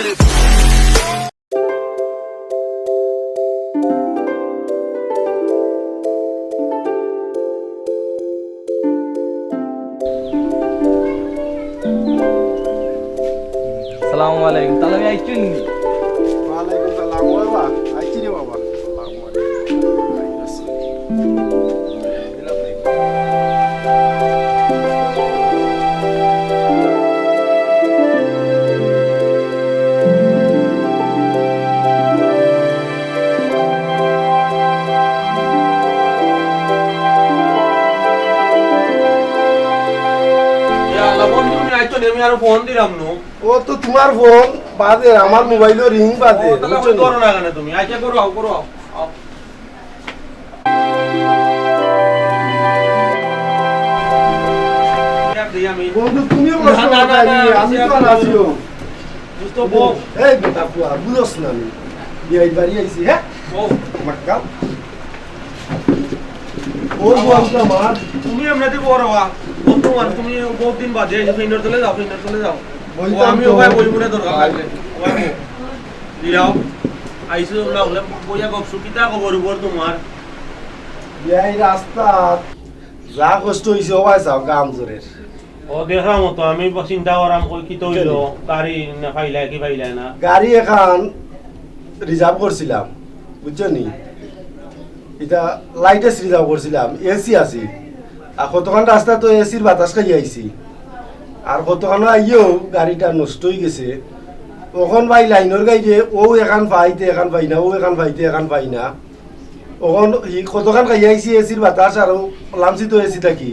আসসালামু আলাইকুম। তাহলে আমি আইছি নি। ওয়ালাইকুম সালাম বাবা, আইছি রে বাবা। আসসালামু ফোন দিলাম নো ও তো তোমার ফোন বাজে, আমার মোবাইলও রিং বাজে। তাহলে করো না কেন তুমি? আচ্ছা করো করো বন্ধু তুমিও কষ্ট না, না, করো, না, আমি তো না, আছিও। বুঝতো বউ এই বেটা পুয়া বুঝছ না আমি বিয়ে বাড়ি আইছি। হ্যাঁ বউ মাক্কা ওর বলতো আমার তুমি এমনিতে বড় হওয়া বর্তমান তুমি বহুত দিন বাদে ফিন্ডার চলে যাও ও বলতাম আমি তো। ওখানে বলবো না দরকার লাগলে ওখানে দিলাও আইসো না হলে বইয়া গপ সুবিধা খবর উপর তোমার এই রাস্তা যা কষ্ট হইছে ওবাই যাও গাম জোরের। ও দেখা মতো আমি চিন্তা করাম কই কি তৈল গাড়ি না ফাইলা কি ফাইলা না গাড়ি এখন রিজার্ভ করছিলাম বুঝছো নি, এটা লাইটেস্ট রিজার্ভ করছিলাম, এসি আছি। আর কতক্ষণ রাস্তা তো এসির বাতাস খাই আইছি, আর কতক্ষণ আইয়েও গাড়িটা নষ্ট হয়ে গেছে। ওখন ভাই লাইনের গাড়ি ও এখান পাইতে এখান পাই না, ও এখান পাইতে এখান পাই না। ওখন কতক্ষণ খাই আইছি এসির বাতাস আর লামছি তো এসি থাকি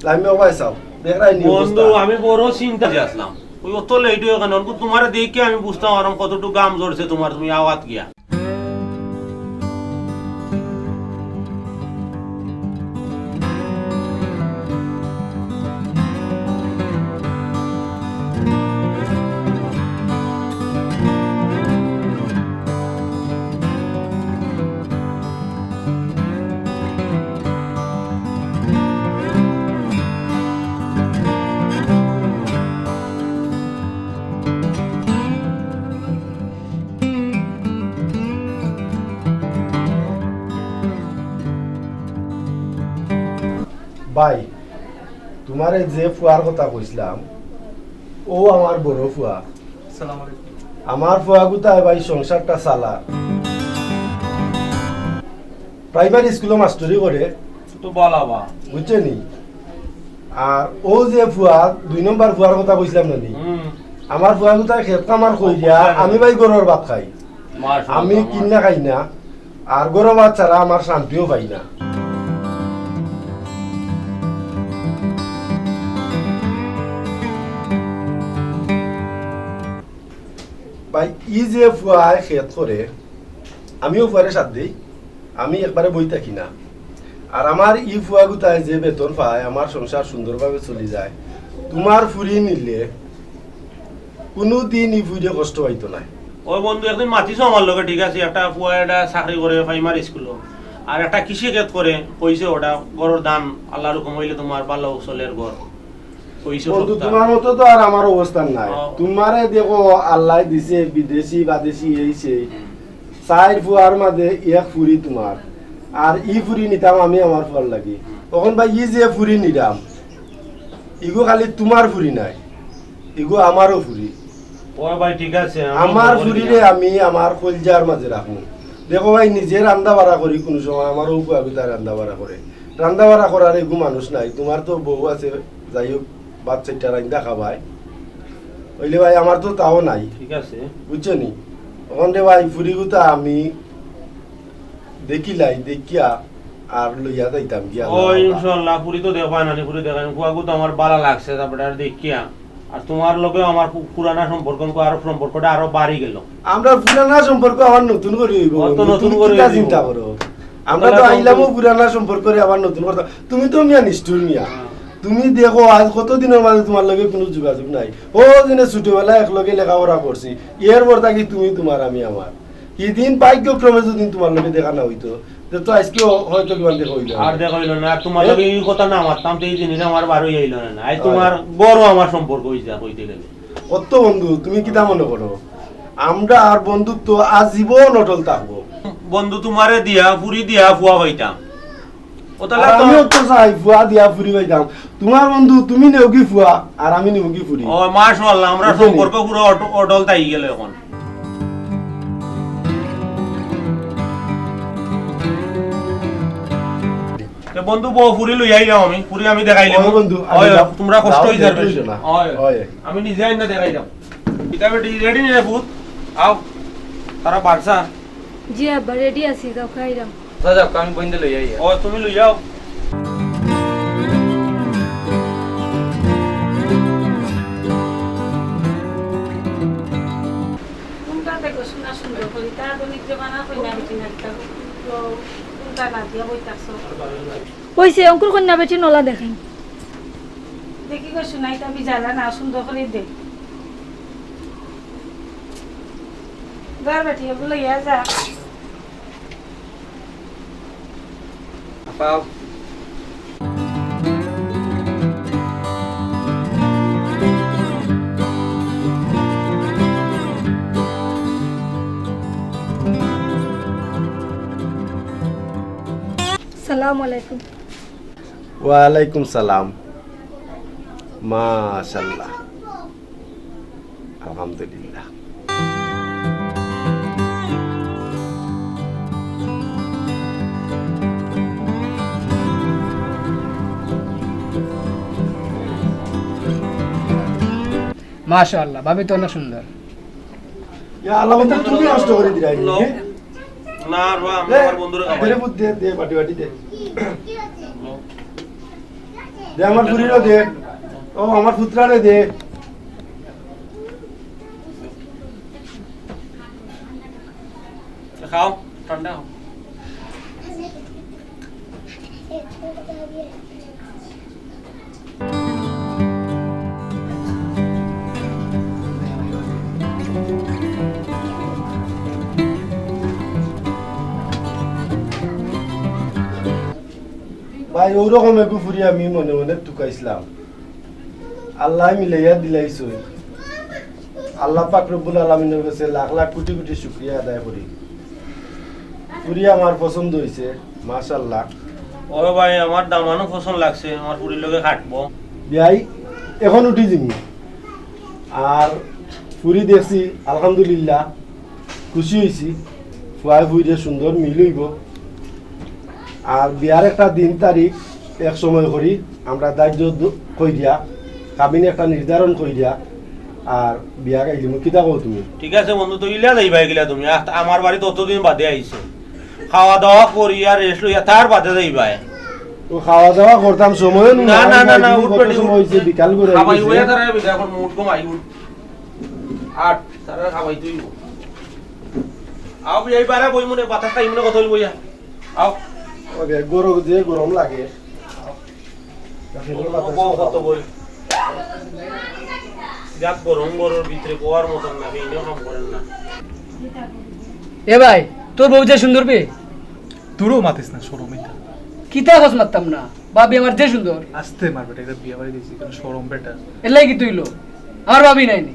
লাইমে ওবাই চাও দেখরাই নি বন্ধু আমি বড় চিন্তা আসলাম ওই অত লেট হয়ে কেন তোমার দেখে আমি বুঝতে পারলাম কতটুকু গাম জড়ছে তোমার, তুমি আওয়াজ গিয়া ভাই তোমারে যে ফুয়ার কথা কইছিলাম ও আমার বড় ফুয়া। আসসালামু আলাইকুম। আমার ফুয়া গুতায় ভাই সংসারটা চালা, প্রাইমারি স্কুলে মাস্টারি করে তো বলাবা বুঝছে নি। আর ও যে ফুয়া 2 নম্বর ফুয়ার কথা কইছিলাম নানি, আমার ফুয়া গুতায় খেত কামার কই দিয়া আমি ভাই গরুর ভাত খাই, আমি কিনা খাই না। আর গরু ভাত ছাড়া আমার শান্তিও পাই না। ভাই ই যে ফুয়ায় খেত করে আমিও ফুয়ারে সাথ দিই, আমি একবারে বই থাকি না। আর আমার ই ফুয়া গুতায় যে বেতন পায় আমার সংসার সুন্দরভাবে চলে যায়। তোমার ফুরি নিলে কোনো দিন ই ফুরে কষ্ট হইতো না। ওই বন্ধু একদিন মাতিছো আমার লগে, ঠিক আছে, একটা পুয়া একটা চাকরি করে প্রাইমারি স্কুল আর একটা কৃষি ক্ষেত করে কইছে ওটা গরুর দাম আল্লাহর হুকুম হইলে তোমার ভালো চলের ঘর কইছে বন্ধু সপ্তাহ। তোমার মতো তো আর আমার অবস্থান নাই। তোমারে দেখো আল্লাহ দিছে বিদেশি বাদেশি এই সেই 4 ফুয়ার মাঝে এক ফুরি তোমার, আর ই ফুরি নিতাম আমি আমার ফুয়ার লাগি। তখন ভাই ই যে ফুরি নিলাম ইগো খালি তোমার ফুরি নাই, ইগো আমারও ফুরি। ও ভাই ঠিক আছে আমার ফুরিরে আমি আমার কলজার মাঝে রাখবো। দেখো ভাই নিজে রান্না বাড়া করি, কোনো সময় আমারও উপকারিতা রান্না বাড়া করে। রান্না বাড়া করার এগু মানুষ নাই, তোমার তো বউ আছে, যাই হোক বাচ্চাটা রান্না খাবাই ওইলে ভাই আমার তো তাও নাই, ঠিক আছে বুঝছো নি। ওখান ভাই ফুরি গুতা আমি দেখিলাই দেখিয়া আর লইয়া যাইতাম গিয়া। ও ইনশাআল্লাহ পুরি তো দেখা না, পুরি দেখা কুয়াগু তো আমার ভালো লাগছে, তারপরে আর দেখিয়া আর তোমার লগে আমার পুরানা সম্পর্ক আরো সম্পর্কটা আরো বাড়ি গেল। আমরা পুরানা সম্পর্ক আবার নতুন করে হইব, নতুন করে চিন্তা করো। আমরা তো আইলামও পুরানা সম্পর্ক আবার নতুন কথা। তুমি তো মিয়া নিষ্ঠুর মিয়া, তুমি দেখো আজ কতদিনের মাঝে তোমার লগে কোনো যোগাযোগ নাই। ও দিনে ছোটবেলায় একলগে লেখাপড়া করছি, এর পর থাকি তুমি তোমার আমি আমার। সেদিন ভাগ্যক্রমে যদি তোমার লগে দেখা না হইতো তো আজকে হয়তো কিমান দেখা হইলো আর দেখা হইলো না। তোমার লগে এই কথা না মারতাম তো এই জিনিস আমার বার হয়ে আইলো না। আজ তোমার বড় আমার সম্পর্ক হইছে কইতে গেলে। কত বন্ধু তুমি কিতা মনে করো? আমরা আর বন্ধুত্ব আজীবন অটল থাকবো। বন্ধু তোমারে দিয়া ফুরি দিয়া ফুয়া হইতাম ও আর তাহলে আমিও তো চাই ফুয়া দিয়া ফুরি পাইতাম। তোমার বন্ধু তুমি নেওগি ফুয়া আর আমি নেওগি ফুরি। ও মাশাআল্লাহ, আমরা সম্পর্ক পুরো অটল তাই গেল এখন। তে বন্ধু বউ ফুরি লই আইলাম, আমি ফুরি আমি দেখাইলাম। ওই বন্ধু, ওই, আমি তোমরা কষ্ট যাও, হই যাবে দেখতে হইছে না। ওই ওই। আমি নিজে আইনা দেখাইলাম। এটা বেটি রেডি নে ভূত, আও তারা বারসা। জি আব্বা রেডি আছি, যাও খাইরাম। দাদা আমি বইন্দে লই আই। ও তুমি লই যাও। কোনটা দেখো শোনা সুন্দর করি তার আধুনিক জমানা কই না বেটি না তো কোনটা না দিয়া বই থাকছো কইছে অঙ্কুর কন্যা বেটি নলা দেখেন। দেখি কই শোনাই আমি জানা না সুন্দর করে দে দার বেটি বলে ইয়া যা পাও সালাম আলাইকুম। ওয়ালাইকুম সালাম। মাশাআল্লাহ, আলহামদুলিল্লাহ। মাশাআল্লাহ, ভাবি তো অনেক সুন্দর। ইয়া আল্লাহ, বন্ধু তুমি নষ্ট করে দিলাই। লো। না আর বা আমার বন্ধুরা খাওয়াই। দে বুদ্ধি দে, বাটি বাটি দে। দে আমার পুরিরও দে। ও আমার পুত্রারে দে। খাও ঠান্ডা খাও। ভাই ওরকম একটু ফুরি আমি মনে মনে টুকাইছিলাম। আল্লাহ মিলাইয়া দিলাইছো। আল্লাহ পাক রব্বুল আলামিনের কাছে লাখ লাখ কোটি কোটি শুকরিয়া আদায় করি। ফুরি আমার পছন্দ হইছে, মাশাআল্লাহ। ও ভাই আমার দামানো পছন্দ লাগছে, আমার পুরির লগে কাটবো। বিয়াই এখন উঠি দিমি। আর ফুরি দেখছি আলহামদুলিল্লাহ, খুশি হয়েছি। ফুয়াই ফুইরে সুন্দর মিল হইব। আর বিয়ার একটা দিন তারিখ এক সময় করি আমরা দায়িত্ব কই দিয়া, কাবিনে একটা নির্ধারণ কই দিয়া, আর বিয়া গাইলি কিতা কও তুমি? ঠিক আছে বন্ধু, তো ইলা যাইবা গিলা তুমি। আমার বাড়ি ততদিন বাদে আইছে, খাওয়া দাওয়া করি আর রেস্ট লইয়া তার বাদে যাইবা। তো খাওয়া দাওয়া করতাম সময় না না না না উঠ বেটি সময় হইছে বিকাল করে খাবাই হইয়া তারা বিদা এখন মুড কমাই উঠ আট তারা খাবাই তুই আও বিয়াই পারে বই মনে বাতাস টাইম মনে কথা বইয়া আও ওকে গরম যে গরম লাগে। কত বই যাক গরম গরুর ভিতরে গোয়ার মতন না, এইটাও কাম করেন না। এ ভাই, তোর বউ যে সুন্দর বে, তুরো মাতিস না শরম এটা। কিতা হস মারতাম না, ভাবি আমার যে সুন্দর। আসতে মার বেটা, এটা বিয়ে বাড়ি দিয়েছি কেন শরম বেটা। এলাই কি তুইলো, আমার ভাবি নাইনি।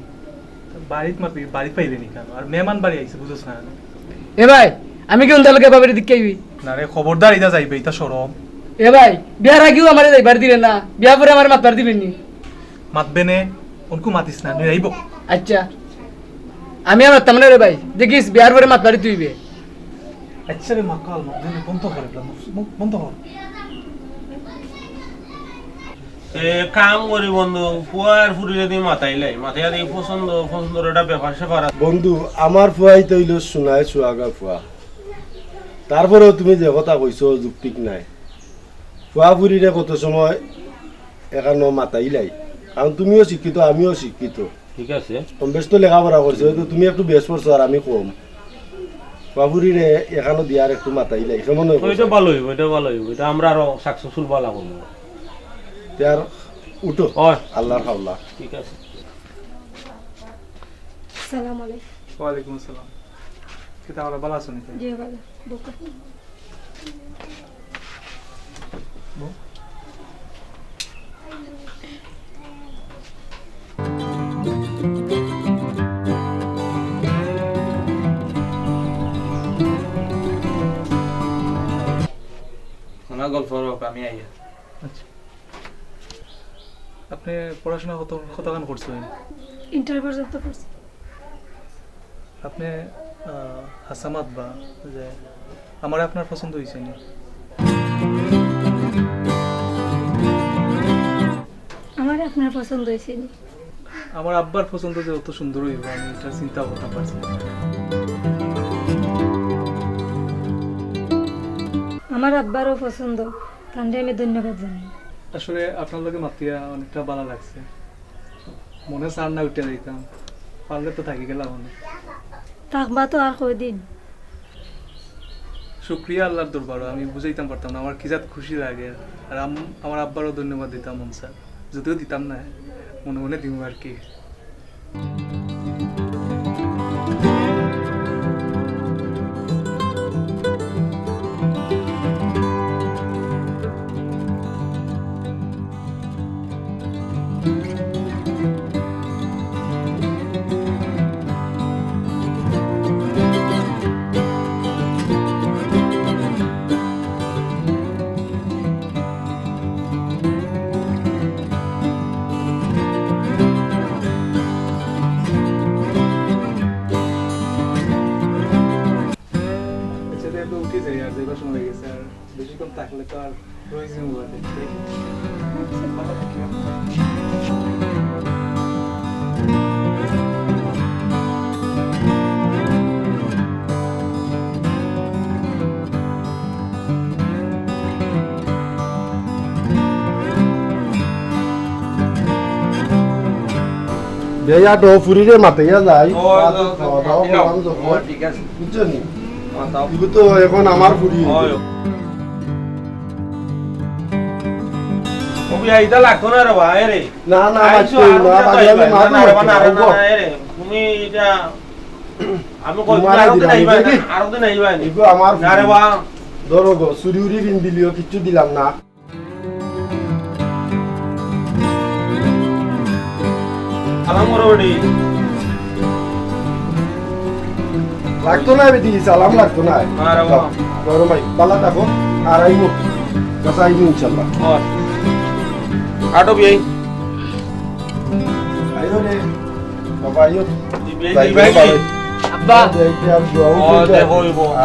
বাড়িত মারবি, বাড়ি পাইলে নি কেন? আর মেহমান বাড়ি আইছে বুঝছ না? এ ভাই, আমি কি উন্দালকে ভাবির দিকে আইবি? না রে, খবরদার এটা যাইবে, এটা শরম। এ ভাই, বিয়ার আগেও আমারে যাইবার দিলেন না, বিয়া পরে আমার মাতবার দিবেন নি। মাতবে নে, উনকু মাতিস না, নুই আইব। আচ্ছা, আমি আর মারতাম না রে ভাই, দেখিস বিয়ার পরে মাতবারি তুইবে। আচ্ছা রে মাকাল, বন্ধ করে বন্ধ কর। কাম করি বন্ধু, ফুয়ার ফুরি যদি মাথাইলাই মাথায় দিয়ে পছন্দ পছন্দের একটা ব্যাপার সেপার আছে। বন্ধু আমার ফুয়াই তৈল শোনায় সোয়াগা ফুয়া। তারপরেও তুমি যে কথা কইছো যুক্তিক নাই। ফুয়া ফুরিরে কত সময় এখানে মাতাইলাই, কারণ তুমিও শিক্ষিত আমিও শিক্ষিত, ঠিক আছে কম বেশ তো লেখাপড়া করছো, হয়তো তুমি একটু বেশ করছো আর আমি কম। ফুয়া ফুরিরে এখানে দিয়ার একটু মাতাইলাই কেমন ওইটা ভালো হইব, এটা ভালো হইব, এটা আমরা আরো সাকসেসফুল ভালো করবো। তার উঠো হয় আল্লাহর হাওলা। ঠিক আছে। সালাম আলাইকুম। ওয়ালাইকুম আসসালাম। কিতা ওরা ভালো আছো নাকি? জি ভালো। বকা। গল্প হোক আমি আইয়া আচ্ছা আপনি পড়াশোনা কতক্ষণ করছেন? ইন্টার পর্যন্ত করছি। আপনি হাসামাত বা যে আমার আপনার পছন্দ হয়েছে না? আমার আপনার পছন্দ হয়েছে নি। আমার আব্বার পছন্দ যে অত সুন্দর হইব আমি এটা চিন্তা করতে পারছি না। আমার আব্বারও পছন্দ, তাহলে আমি ধন্যবাদ জানাই। আসলে আপনার লগে মাতিয়া অনেকটা ভালো লাগছে, মনে চার না উঠে যাইতাম, পারলে তো থাকি গেলাম অনেক। থাকবা তো আর কয়দিন। শুক্রিয়া আল্লাহর দরবারও, আমি বুঝাইতাম পারতাম না আমার কি জাত খুশি লাগে। আর আমার আব্বারও ধন্যবাদ দিতাম মন স্যার, যদিও দিতাম না মনে মনে দিব আর কি। উঠে যাই আর যাইবার সময় হয়ে গেছে, আর বেশিক্ষণ থাকলে তো আর রয়েছে দেখতে। ভালো থাকিও। বেয়া তো ফুরিরে মাতাইয়া যায় ঠিক আছে বুঝছো নি? এগুলো তো এখন আমার ফুরি। কবি আইতা লাগতো না রে ভাই রে। না না আইছো, তুমি এটা আমি কই আরো দিন আইবা নি। আমার না রে বা ধরো গো চুরি উড়ি ঋণ দিলিও কিচ্ছু দিলাম না। সালাম করবি লাগতো না বেটি, সালাম লাগতো না। আরে বাহ। ধরো ভাই পালা থাকো আর আইবো কাছে আইবো ইনশাল্লাহ। আটো বিয়ে আইও রে বাবা আইও। আব্বা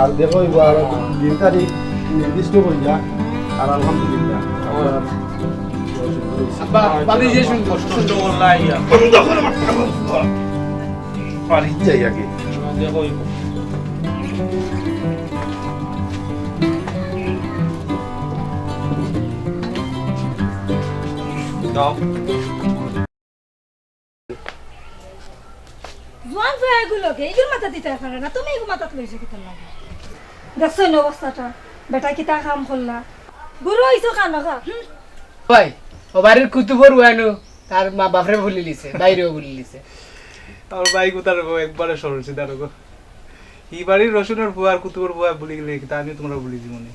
আর দেখো আর দিন তারিখ নির্দিষ্ট করিয়া আর আলহামদুলিল্লাহ আব্বা বাদি যে শুনবো কষ্ট করলা ইয়া পারি যাই আগে। দেখো দাও জোয়ান ভাই এগুলোকে এগুলো মাথা দিতে পারে না, তুমি এগুলো মাথাত লইছো কিতা লাগে? দেখছো না অবস্থাটা, বেটা কিতা কাম করলা, বুড়ো হইছো কানকা। ভাই ও বাড়ির কুতুবর ওয়ানো তার মা বাপরে ভুলি লিছে, বাইরেও ভুলি লিছে। আমার বাইক উতার একবারে সরল সিধা রোগ। এই বাড়ির রসুনের বুয়া আর কুতুবর বুয়া বলি গেলে তা আমি তোমরা বলি জীবনে।